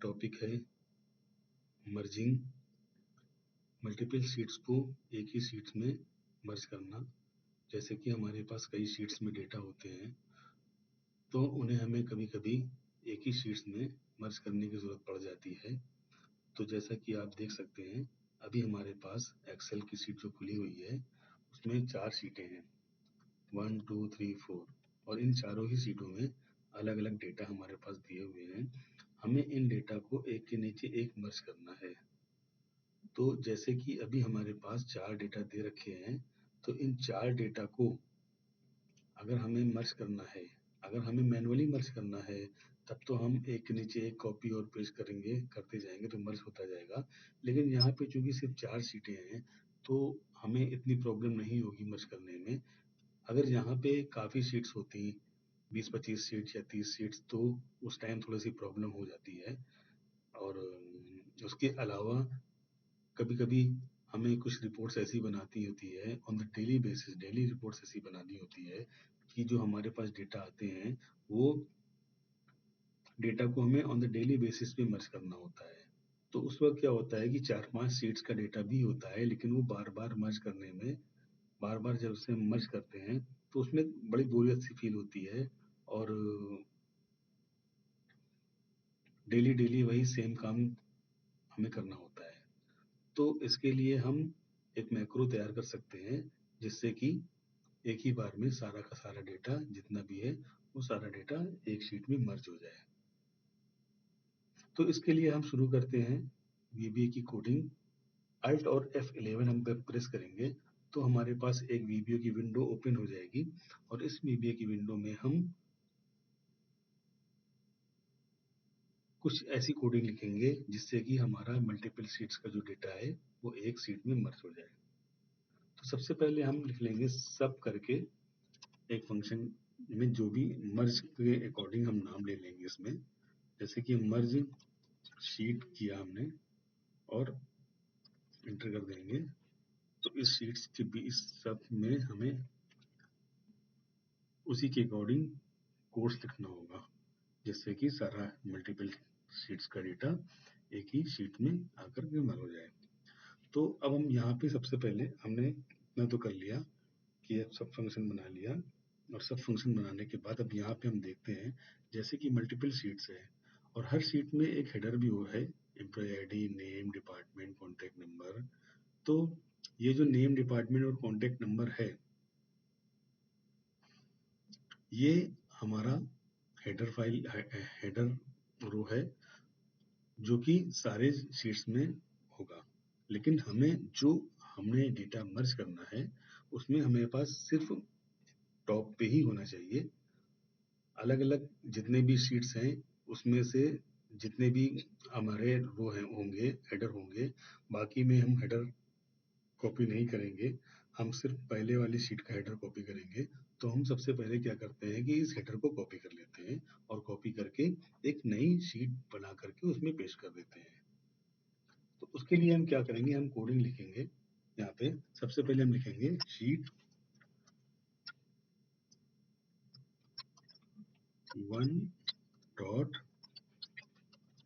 Topic है merging multiple sheets को एक ही शीट्स में मर्ज करना। जैसे कि हमारे पास कई शीट्स में डेटा होते हैं, तो उन्हें हमें कभी कभी एक ही शीट्स में मर्ज करने की ज़रूरत पड़ जाती है। तो जैसा कि आप देख सकते हैं, अभी हमारे पास एक्सेल की शीट जो खुली हुई है उसमें 4 शीटें हैं, 1 2 3 4, और इन चारों ही शीटों में अलग अलग डेटा हमारे पास दिए हुए हैं। हमें इन डेटा को एक के नीचे एक मर्ज करना है। तो जैसे कि अभी हमारे पास 4 डेटा दे रखे हैं, तो इन 4 डेटा को अगर हमें मर्ज करना है, अगर हमें मैनुअली मर्ज करना है, तब तो हम एक के नीचे एक कॉपी और पेस्ट करते जाएंगे तो मर्ज होता जाएगा। लेकिन यहाँ पे चूंकि सिर्फ 4 सीटें हैं, तो हमें इतनी प्रॉब्लम नहीं होगी मर्ज करने में। अगर यहाँ पे काफ़ी सीट्स होती, 20-25 सीट्स या 30 सीट्स, तो उस टाइम थोड़ी सी प्रॉब्लम हो जाती है। और उसके अलावा कभी कभी हमें कुछ रिपोर्ट्स ऐसी बनाती होती है on the daily basis, daily reports ऐसी बनानी होती है कि जो हमारे पास डेटा आते हैं, वो डेटा को हमें ऑन द डेली बेसिस पे मर्ज करना होता है। तो उस वक्त क्या होता है कि 4-5 सीट्स का डेटा भी होता है, लेकिन वो बार बार मर्ज करने में, बार बार जब उसे मर्ज करते हैं तो उसमें बड़ी बोरियत सी फील होती है। और डेली डेली वही सेम काम हमें करना होता है। तो इसके लिए हम एक मैक्रो तैयार कर सकते हैं, जिससे कि एक ही बार में सारा का सारा डेटा जितना भी है वो सारा डेटा एक शीट में मर्ज हो जाए। तो इसके लिए हम शुरू करते हैं VBA की कोडिंग। Alt और F11 हम प्रेस करेंगे तो हमारे पास एक VBA की विंडो ओपन हो जाएगी, और इस VBA की विंडो में हम कुछ ऐसी कोडिंग लिखेंगे जिससे कि हमारा मल्टीपल शीट्स का जो डेटा है वो एक शीट में मर्ज हो जाए। तो सबसे पहले हम लिख लेंगे सब करके एक फंक्शन में जो भी मर्ज के अकॉर्डिंग हम नाम ले लेंगे इसमें। जैसे कि मर्ज शीट किया हमने और इंटर कर देंगे, तो इस शीट्स के बीच सब में हमें उसी के अकॉर्डिंग कोड्स लिखना होगा, जिससे कि सारा मल्टीपल शीट्स का डेटा एक ही शीट में आकर के मर्ज हो जाए। तो अब हम यहाँ पे सबसे पहले हमने इतना तो कर लिया कि अब सब फंक्शन बना लिया, और सब फंक्शन बनाने के बाद अब यहाँ पे हम देखते हैं जैसे कि मल्टीपल शीट्स है और हर शीट में एक हेडर भी वो है, employee ID, name, department, contact number. तो ये जो नेम, डिपार्टमेंट और कॉन्टैक्ट नंबर है, ये हमारा हेडर फाइल, हेडर रो है जो कि सारे शीट्स में होगा। लेकिन हमने डेटा मर्ज करना है, उसमें हमें पास सिर्फ टॉप पे ही होना चाहिए। अलग अलग जितने भी शीट्स हैं उसमें से जितने भी हमारे रो हैं होंगे, हेडर होंगे, बाकी में हम हेडर कॉपी नहीं करेंगे, हम सिर्फ पहले वाली शीट का हेडर कॉपी करेंगे। तो हम सबसे पहले क्या करते हैं कि इस हेडर को कॉपी कर लेते हैं और कॉपी करके एक नई शीट बना करके उसमें पेस्ट कर देते हैं। तो उसके लिए हम क्या करेंगे, हम कोडिंग लिखेंगे। यहाँ पे सबसे पहले हम लिखेंगे शीट 1 डॉट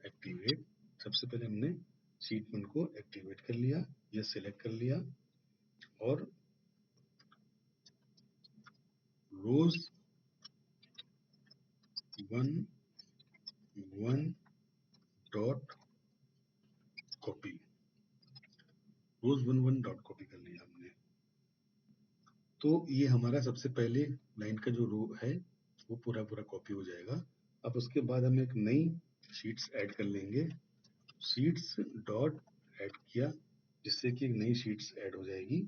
एक्टिवेट। सबसे पहले हमने शीट 1 को एक्टिवेट कर लिया या सिलेक्ट कर लिया, और रोज 1 डॉट कॉपी, रोज 1 डॉट कॉपी कर लिया हमने। तो ये हमारा सबसे पहले लाइन का जो रो है वो पूरा पूरा कॉपी हो जाएगा। अब उसके बाद हम एक नई शीट्स ऐड कर लेंगे, शीट्स डॉट ऐड किया, जिससे कि एक नई शीट्स ऐड हो जाएगी,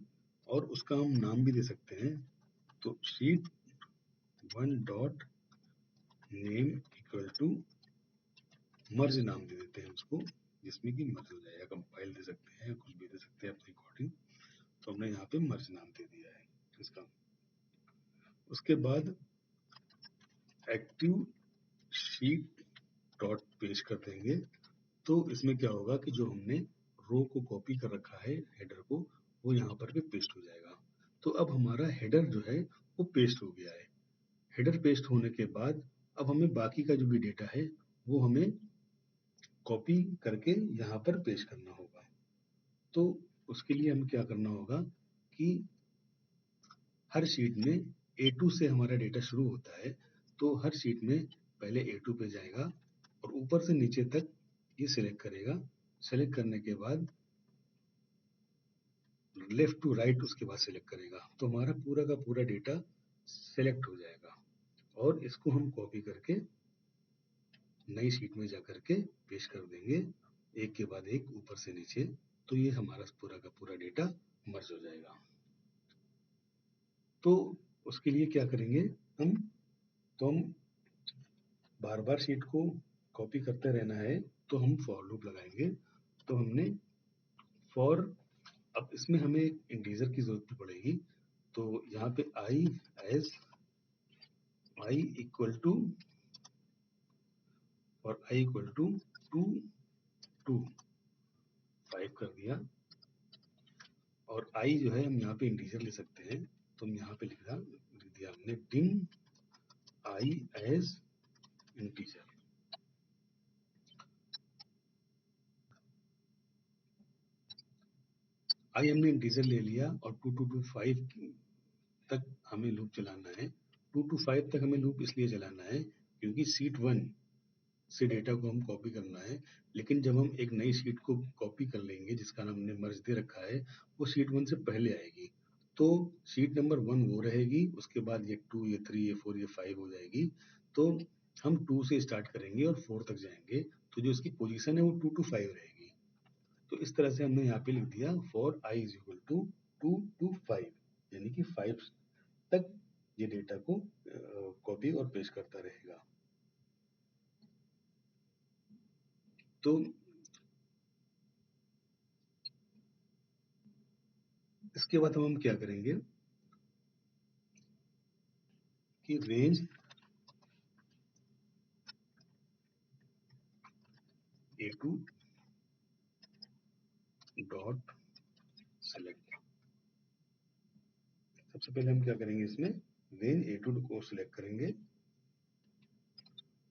और उसका हम नाम भी दे सकते हैं। तो sheet 1 dot name equal to merge नाम दे देते हैं उसको, जिसमें कि मर्ज हो जाएगा। कंपाइल दे सकते हैं, कुछ भी दे सकते हैं अपने अकॉर्डिंग। तो हमने यहाँ पे मर्ज नाम दे दिया है इसका। उसके बाद एक्टिव शीट डॉट पेज कर देंगे। तो इसमें क्या होगा कि जो हमने रो को कॉपी कर रखा है, हेडर को, वो यहाँ पर भी पेस्ट हो जाएगा। तो अब हमारा हेडर जो है वो पेस्ट हो गया है। हेडर पेस्ट होने के बाद अब हमें बाकी का जो भी डेटा है वो हमें कॉपी करके यहाँ पर पेस्ट करना होगा। तो उसके लिए हमें क्या करना होगा कि हर शीट में A2 से हमारा डेटा शुरू होता है, तो हर शीट में पहले A2 पे जाएगा और ऊपर से नीचे तक ये सिलेक्ट करेगा। सिलेक्ट करने के बाद लेफ्ट टू राइट उसके बाद सिलेक्ट करेगा, तो हमारा पूरा का पूरा डेटा सिलेक्ट हो जाएगा और इसको हम कॉपी करके नई शीट में जाकर के पेस्ट कर देंगे, एक के बाद एक ऊपर से नीचे। तो ये हमारा पूरा का पूरा डेटा मर्ज हो जाएगा। तो उसके लिए क्या करेंगे हम, तो हम बार बार शीट को कॉपी करते रहना है, तो हम फॉर लूप लगाएंगे। तो हमने फॉर, अब इसमें हमें इंटीजर की जरूरत पड़ेगी, तो यहाँ पे I as I equal to और आई इक्वल टू 2 2 5 कर दिया। और आई जो है हम यहाँ पे इंटीजर ले सकते हैं, तो हम यहाँ पे लिख दिया हमने डिन आई एज इंटीजर। आई हमने इंटीजर ले लिया और 2 to 5 तक हमें लूप चलाना है। 2 to 5 तक हमें लूप इसलिए चलाना है क्योंकि शीट 1 से डेटा को हम कॉपी करना है, लेकिन जब हम एक नई शीट को कॉपी कर लेंगे जिसका नाम हमने मर्ज दे रखा है, वो शीट 1 से पहले आएगी। तो शीट नंबर 1 वो रहेगी, उसके बाद ये 2, ये 3, ये 4, ये 5 हो जाएगी। तो हम 2 से स्टार्ट करेंगे और 4 तक जाएंगे, तो जो इसकी पोजीशन है वो 2 to 5 रहेगी। तो इस तरह से हमने यहाँ पे लिख दिया for I is equal to 2 to 5, यानी कि 5 तक ये डेटा को कॉपी और पेस्ट करता रहेगा। तो इसके बाद हम क्या करेंगे कि रेंज A2 डॉट सेलेक्ट। सबसे पहले हम क्या करेंगे, इसमें रेंज A2 को सिलेक्ट करेंगे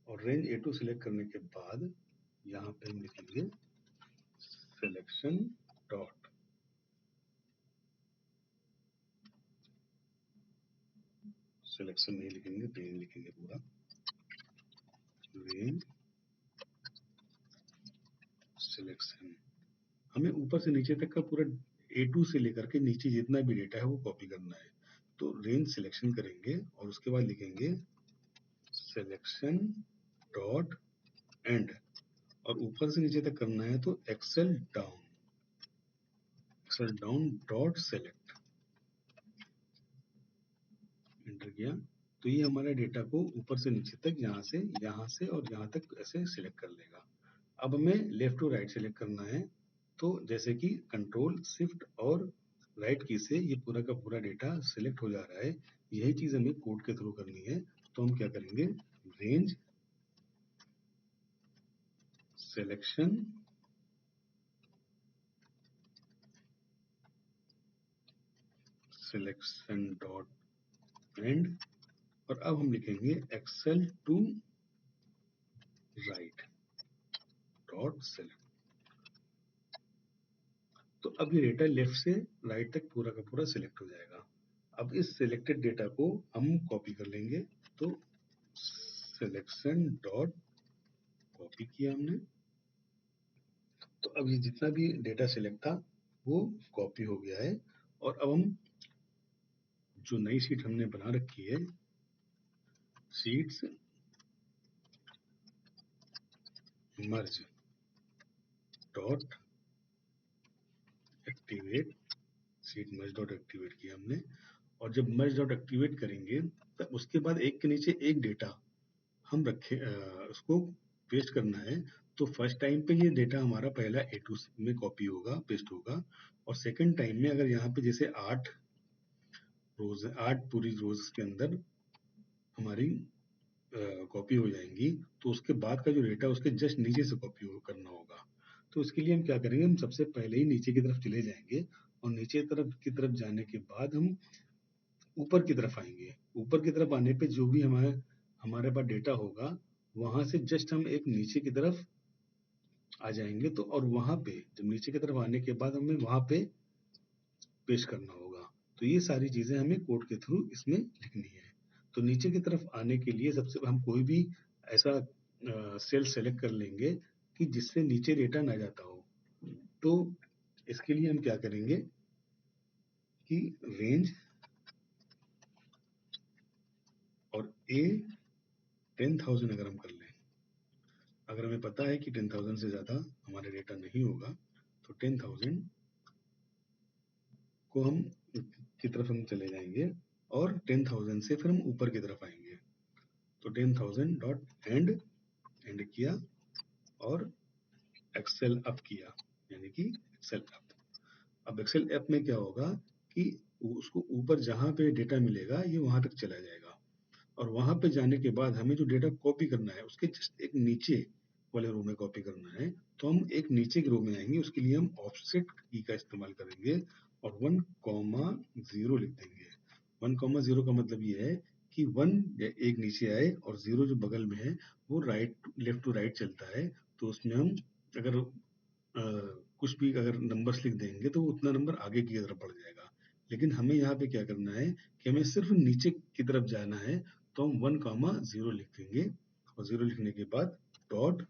और रेंज A2 सिलेक्ट करने के बाद यहाँ पे हम लिखेंगे सिलेक्शन डॉट सिलेक्शन नहीं लिखेंगे, रेंज लिखेंगे पूरा, रेंज सिलेक्शन। हमें ऊपर से नीचे तक का पूरा A2 से लेकर के नीचे जितना भी डेटा है वो कॉपी करना है। तो रेंज सिलेक्शन करेंगे और उसके बाद लिखेंगे सिलेक्शन डॉट एंड, और ऊपर से नीचे तक करना है तो exhale down dot select, enter किया। तो ये हमारे डेटा को ऊपर से नीचे तक, यहाँ से और यहाँ तक ऐसे सिलेक्ट कर लेगा। अब हमें लेफ्ट टू राइट सिलेक्ट करना है, तो जैसे कि कंट्रोल शिफ्ट और राइट की से ये पूरा का पूरा डेटा सिलेक्ट हो जा रहा है, यही चीज हमें कोड के थ्रू करनी है। तो हम क्या करेंगे, range selection selection dot end, और अब हम लिखेंगे excel to right dot select. तो अब ये डेटा लेफ्ट से राइट तक पूरा का पूरा सिलेक्ट हो जाएगा। अब इस सिलेक्टेड डेटा को हम कॉपी कर लेंगे, तो सिलेक्शन डॉट कॉपी किया हमने। तो अब ये जितना भी डेटा सिलेक्ट था वो कॉपी हो गया है। और अब हम जो नई शीट हमने बना रखी है, शीट्स मर्ज डॉट एक्टिवेट, शीट मर्ज डॉट एक्टिवेट किया हमने। और जब मर्ज डॉट एक्टिवेट करेंगे तब उसके बाद एक के नीचे एक डेटा हम रखे, उसको पेस्ट करना है। तो फर्स्ट टाइम पे ये डेटा हमारा पहला A2 में कॉपी होगा, पेस्ट होगा। और सेकंड टाइम में अगर यहाँ पे जैसे 8 रोज, 8 पूरी रोज के अंदर हमारी कॉपी हो जाएंगी, तो उसके बाद का जो डेटा उसके जस्ट नीचे से कॉपी करना होगा। तो इसके लिए हम क्या करेंगे, हम सबसे पहले ही नीचे की तरफ चले जाएंगे और नीचे की तरफ जाने के बाद हम ऊपर की तरफ आएंगे। ऊपर की तरफ आने पे जो भी हमारे पास डेटा होगा, वहां से जस्ट हम एक नीचे की तरफ आ जाएंगे, तो और वहां पे जब नीचे की तरफ आने के बाद हमें वहां पे पेश करना होगा। तो ये सारी चीजें हमें कोड के थ्रू इसमें लिखनी है। तो नीचे की तरफ आने के लिए सबसे हम कोई भी ऐसा सेल सेलेक्ट कर लेंगे कि जिससे नीचे डेटा ना जाता हो। तो इसके लिए हम क्या करेंगे कि रेंज और ए 10,000 अगर हम कर लें, अगर हमें पता है कि 10,000 से ज्यादा हमारा डेटा नहीं होगा, तो 10,000 को हम की तरफ हम चले जाएंगे और 10,000 से फिर हम ऊपर की तरफ आएंगे। तो 10,000 डॉट एंड किया और एक्सेल अप किया, यानी कि एक्सेल अप। अब एक्सेल ऐप में क्या होगा कि उसको ऊपर जहां पे डेटा मिलेगा ये वहां तक चला जाएगा, और वहां पे जाने के बाद हमें जो डेटा कॉपी करना है उसके जस्ट एक नीचे वाले रो में कॉपी करना है। तो हम एक नीचे के रो में आएंगे, उसके लिए हम ऑफसेट की का इस्तेमाल करेंगे और 1,0 लिख देंगे। 1,0 का मतलब ये है कि 1 एक नीचे आए और 0 जो बगल में है वो राइट लेफ्ट टू राइट चलता है। तो उसमें हम अगर कुछ भी अगर नंबर्स लिख देंगे तो उतना नंबर आगे की तरफ बढ़ जाएगा। लेकिन हमें यहाँ पे क्या करना है कि हमें सिर्फ नीचे की तरफ जाना है, तो हम 1,0 लिख देंगे और 0 लिखने के बाद डॉट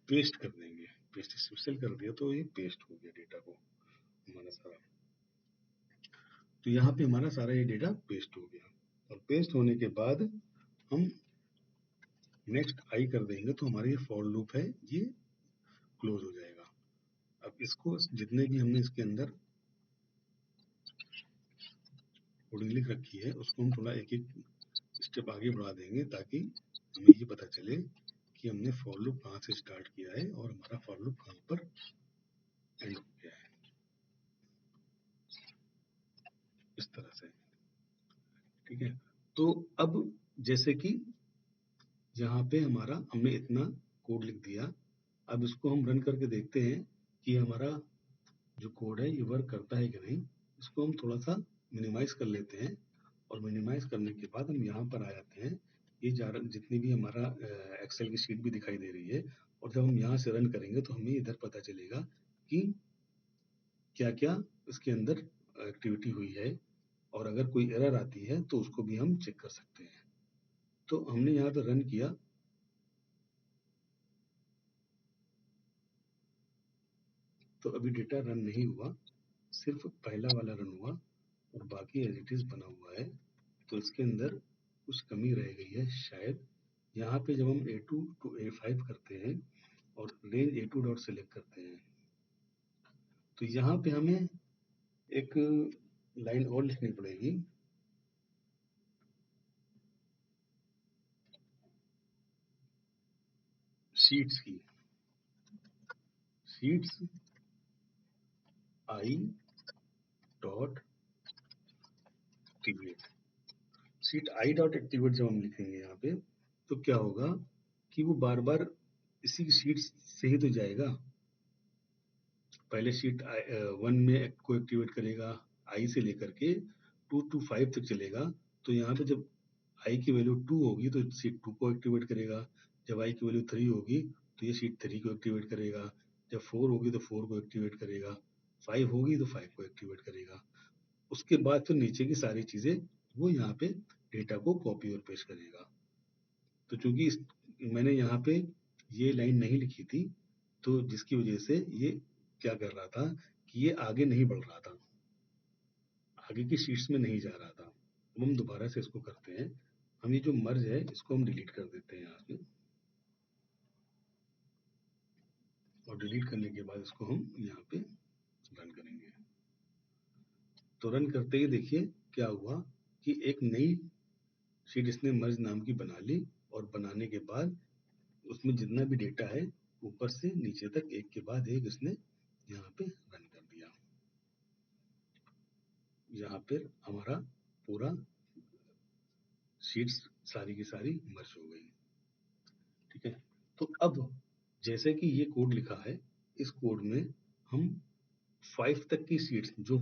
पेस्ट कर देंगे। पेस्ट स्पेशल कर दिया तो ये पेस्ट हो गया डेटा को हमारा सारा। तो यहाँ पे हमारा सारा ये डेटा पेस्ट हो गया, और पेस्ट होने के बाद हम नेक्स्ट आई कर देंगे तो हमारा ये फॉर लूप है ये क्लोज हो जाएगा। अब इसको जितने भी हमने इसके अंदर कोडिंग लिख रखी है उसको हम थोड़ा एक एक स्टेप आगे बढ़ा देंगे, ताकि हमें ये पता चले कि हमने फॉर लूप कहाँ से स्टार्ट किया है और हमारा फॉर लूप कहाँ पर एंड हो गया है, इस तरह से। ठीक है, तो अब जैसे कि यहाँ पे हमारा हमने इतना कोड लिख दिया, अब इसको हम रन करके देखते हैं कि हमारा जो कोड है ये वर्क करता है कि नहीं। इसको हम थोड़ा सा मिनिमाइज कर लेते हैं, और मिनिमाइज करने के बाद हम यहाँ पर आ जाते हैं। ये जितनी भी हमारा एक्सेल की शीट भी दिखाई दे रही है, और जब हम यहाँ से रन करेंगे तो हमें इधर पता चलेगा कि क्या क्या इसके अंदर एक्टिविटी हुई है, और अगर कोई एरर आती है तो उसको भी हम चेक कर सकते हैं। तो हमने यहाँ पे रन किया, तो अभी डेटा रन नहीं हुआ, सिर्फ पहला वाला रन हुआ और बाकी एज इट इज बना हुआ है। तो इसके अंदर कुछ कमी रह गई है शायद। यहाँ पे जब हम A2 to A5 करते हैं और रेंज A2 डॉट सेलेक्ट करते हैं, तो यहाँ पे हमें एक लाइन और लिखनी पड़ेगी, शीट्स की। Sheets I dot activate. Sheet I dot activate जब हम लिखेंगे यहाँ पे, तो क्या होगा कि वो बार बार इसी शीट से ही तो जाएगा। पहले शीट 1 में को एक्टिवेट करेगा, आई से लेकर के 2 to 5 तक चलेगा। तो यहाँ पे जब आई की वैल्यू 2 होगी तो शीट 2 को एक्टिवेट करेगा, जब आई की वैल्यू 3 होगी तो ये शीट 3 को एक्टिवेट करेगा, जब 4 होगी तो 4 को एक्टिवेट करेगा, 5 होगी तो 5 को एक्टिवेट करेगा। उसके बाद फिर नीचे की सारी चीजें वो यहाँ पे डेटा को कॉपी और पेस्ट करेगा। तो चूंकि मैंने यहाँ पे ये लाइन नहीं लिखी थी, तो जिसकी वजह से ये क्या कर रहा था कि ये आगे नहीं बढ़ रहा था, आगे की शीट्स में नहीं जा रहा था। अब हम दोबारा से इसको करते हैं। हम ये जो मर्ज है इसको हम डिलीट कर देते हैं यहाँ पे, और डिलीट करने के बाद इसको हम यहाँ पे रन करेंगे। तो रन करते ही देखिए क्या हुआ कि एक नई शीट इसने मर्ज नाम की बना ली, और बनाने के बाद उसमें जितना भी डेटा है ऊपर से नीचे तक एक के बाद एक इसने यहाँ पे रन कर दिया। यहाँ पर हमारा पूरा शीट्स सारी की सारी मर्ज हो गई। ठीक है, तो अब जैसे कि ये कोड लिखा है, इस कोड में हम 5 तक की शीट्स जो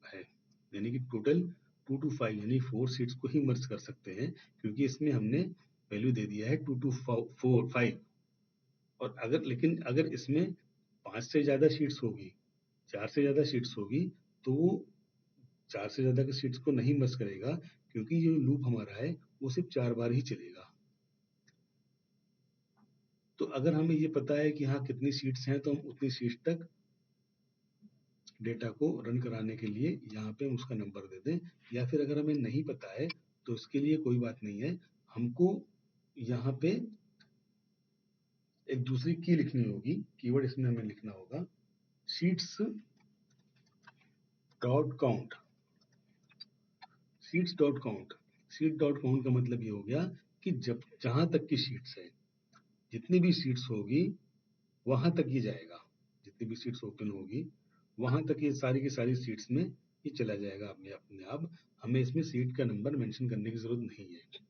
है, यानी कि टोटल 2 to 5 यानी 4 शीट्स को ही मर्ज कर सकते हैं, क्योंकि इसमें हमने वैल्यू दे दिया है 2 to 4 5। और लेकिन अगर इसमें 5 से ज़्यादा शीट्स होगी, 4 से ज़्यादा शीट्स होगी, तो वो 4 से ज़्यादा की शीट्स को नहीं मर्ज करेगा, क्योंकि जो लूप हमारा है वो सिर्फ 4 बार ही चलेगा। तो अगर हमें ये पता है कि हाँ कितनी शीट्स हैं, तो हम उतनी शीट्स तक डेटा को रन कराने के लिए यहाँ पे हम उसका नंबर दे दें। या फिर अगर हमें नहीं पता है तो इसके लिए कोई बात नहीं है, हमको यहाँ पे एक दूसरी की लिखनी होगी, कीवर्ड इसमें हमें लिखना होगा sheets dot count. Sheets dot count, sheet dot count का मतलब ये हो गया कि जब जहां तक की शीट्स है, जितनी भी शीट्स होगी वहां तक ये जाएगा, जितनी भी सीट्स ओपन होगी वहां तक ये सारी की सारी सीट्स में ये चला जाएगा अपने अपने आप। हमें इसमें सीट का नंबर मेंशन करने की जरूरत नहीं है।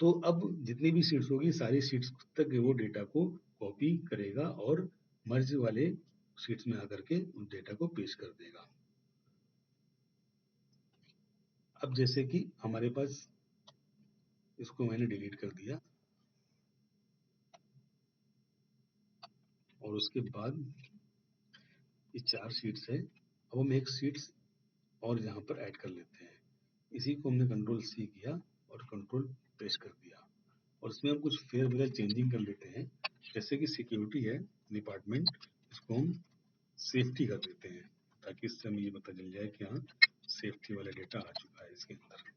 तो अब जितनी भी सीट्स होगी सारी सीट्स तक वो डेटा को कॉपी करेगा और मर्ज वाले सीट्स में आकर के उस डेटा को पेश कर देगा। अब जैसे कि हमारे पास, इसको मैंने डिलीट कर दिया और उसके बाद ये 4 शीट्स है। अब हम एक शीट्स और यहाँ पर ऐड कर लेते हैं। इसी को हमने कंट्रोल सी किया और कंट्रोल प्रेस कर दिया और इसमें हम कुछ फेरबदल चेंजिंग कर लेते हैं। जैसे कि सिक्योरिटी है डिपार्टमेंट, इसको हम सेफ्टी कर देते हैं, ताकि इससे हमें ये पता चल जाए कि हाँ सेफ्टी वाला डेटा आ चुका है इसके अंदर।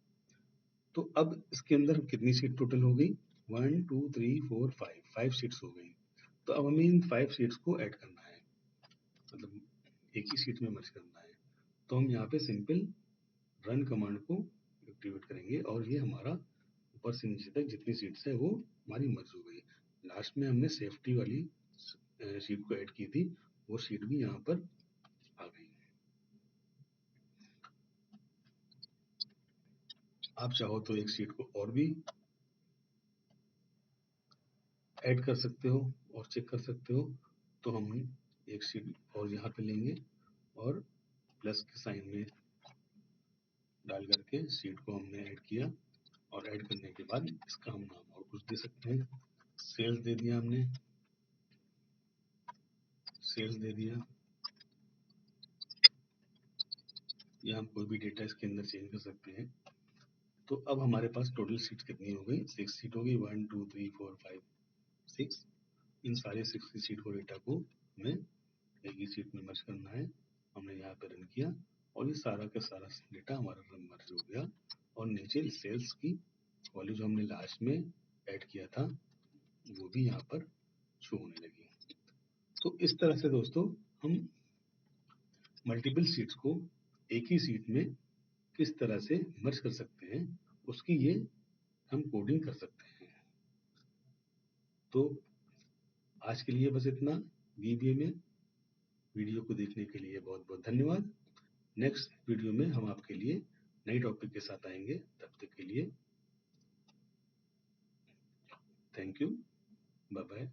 तो अब इसके अंदर कितनी सीट टोटल हो गई? 1 2 3 4 5, 5 सीट्स हो गई। तो अब हमें इन 5 सीट्स को ऐड करना है, मतलब एक ही सीट में मर्ज करना है। तो हम यहाँ पे सिंपल रन कमांड को एक्टिवेट करेंगे और ये हमारा ऊपर से नीचे तक जितनी सीट्स है वो हमारी मर्ज हो गई। लास्ट में हमने सेफ्टी वाली सीट को ऐड की थी, वो सीट भी यहाँ पर आ गई। आप चाहो तो एक सीट को और भी ऐड कर सकते हो और चेक कर सकते हो। तो हम एक सीट और यहाँ पे लेंगे और प्लस के साइन में डाल करके सीट को हमने ऐड किया और ऐड करने के बाद इसका हम नाम और कुछ दे सकते हैं। सेल्स दे दिया हमने, सेल्स दे दिया, या हम कोई भी डेटा इसके अंदर चेंज कर सकते हैं। तो अब हमारे पास टोटल सीट्स कितनी हो गई? 6 सीट हो गई, 1 2 3 4 5 6। इन सारे 6 की सीट को डेटा को हमें एक ही सीट में मर्ज करना है। हमने यहाँ पे रन किया और ये सारा का सारा डेटा हमारा रन मर्ज हो गया और नीचे सेल्स की वैल्यू जो हमने लास्ट में ऐड किया था वो भी यहाँ पर शो होने लगी। तो इस तरह से दोस्तों हम मल्टीपल सीट्स को एक ही सीट में किस तरह से मर्ज कर सकते हैं, उसकी ये हम कोडिंग कर सकते हैं। तो आज के लिए बस इतना। VBA में वीडियो को देखने के लिए बहुत बहुत धन्यवाद। नेक्स्ट वीडियो में हम आपके लिए नई टॉपिक के साथ आएंगे। तब तक के लिए थैंक यू, बाय बाय।